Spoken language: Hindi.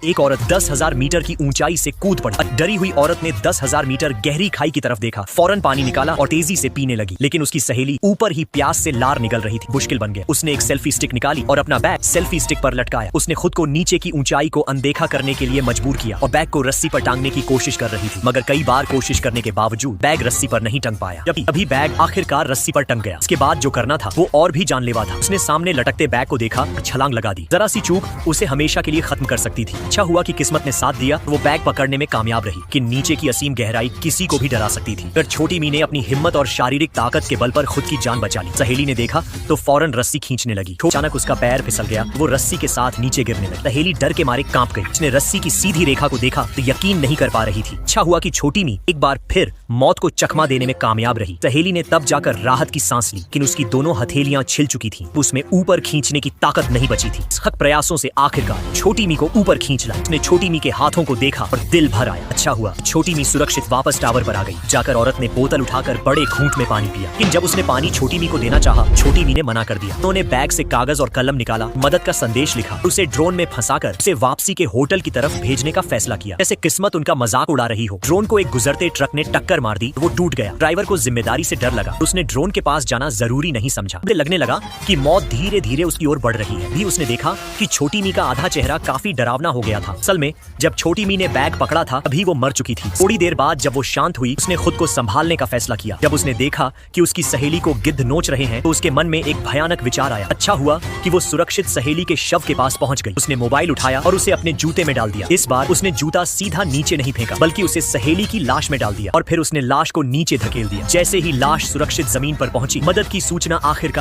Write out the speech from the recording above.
एक औरत 10,000 मीटर की ऊंचाई से कूद पड़ी। डरी हुई औरत ने 10,000 मीटर गहरी खाई की तरफ देखा, फौरन पानी निकाला और तेजी से पीने लगी। लेकिन उसकी सहेली ऊपर ही प्यास से लार निकल रही थी। मुश्किल बन गया। उसने एक सेल्फी स्टिक निकाली और अपना बैग सेल्फी स्टिक पर लटकाया। उसने खुद को नीचे की ऊंचाई को अनदेखा करने के लिए मजबूर किया और बैग को रस्सी पर टांगने की कोशिश कर रही थी, मगर कई बार कोशिश करने के बावजूद बैग रस्सी पर नहीं टंग पाया। अभी बैग आखिरकार रस्सी पर टंग गया। इसके बाद जो करना था वो और भी जानलेवा था। उसने सामने लटकते बैग को देखा और छलांग लगा दी। जरा सी चूक उसे हमेशा के लिए खत्म कर सकती थी। अच्छा हुआ कि किस्मत ने साथ दिया, वो बैग पकड़ने में कामयाब रही कि नीचे की असीम गहराई किसी को भी डरा सकती थी। फिर छोटी मी ने अपनी हिम्मत और शारीरिक ताकत के बल पर खुद की जान बचा ली। सहेली ने देखा तो फौरन रस्सी खींचने लगी। अचानक उसका पैर फिसल गया, वो रस्सी के साथ नीचे गिरने लगी। सहेली डर के मारे कांप गई। उसने रस्सी की सीधी रेखा को देखा तो यकीन नहीं कर पा रही थी। अच्छा हुआ कि छोटी मी एक बार फिर मौत को चकमा देने में कामयाब रही। सहेली ने तब जाकर राहत की सांस ली, लेकिन उसकी दोनों हथेलियां छिल चुकी थीं। उसमें ऊपर खींचने की ताकत नहीं बची थी। सख्त प्रयासों से आखिरकार छोटी मी को ऊपर खींच लाया। उसने छोटी मी के हाथों को देखा और दिल भर आया। अच्छा हुआ छोटी मी सुरक्षित वापस टावर पर आ गई। जाकर औरत ने बोतल उठाकर बड़े घूंट में पानी पिया, लेकिन जब उसने पानी छोटी मी को देना चाहा, छोटी मी ने मना कर दिया। उन्होंने बैग से कागज और कलम निकाला, मदद का संदेश लिखा, उसे ड्रोन में फंसाकर उसे वापसी के होटल की तरफ भेजने का फैसला किया। जैसे किस्मत उनका मजाक उड़ा रही हो। ड्रोन को एक गुजरते ट्रक ने टक्कर मार दी, वो टूट गया। ड्राइवर को जिम्मेदारी से डर लगा। उसने ड्रोन के पास जाना जरूरी नहीं समझा। उसे लगने लगा कि मौत धीरे धीरे उसकी ओर बढ़ रही है। भी उसने देखा कि छोटी मी का आधा चेहरा काफी डरावना हो गया था। असल में जब छोटी मी ने बैग पकड़ा था अभी वो मर चुकी थी। थोड़ी देर बाद जब वो शांत हुई, उसने खुद को संभालने का फैसला किया। जब उसने देखा कि उसकी सहेली को गिद्ध नोच रहे हैं तो उसके मन में एक भयानक विचार आया। अच्छा हुआ कि वो सुरक्षित सहेली के शव के पास पहुंच गई। उसने मोबाइल उठाया और उसे अपने जूते में डाल दिया। इस बार उसने जूता सीधा नीचे नहीं फेंका, बल्कि उसे सहेली की लाश में डाल दिया और फिर उसने लाश को नीचे धकेल दिया। जैसे ही लाश सुरक्षित जमीन पर पहुंची, मदद की सूचना आखिरकार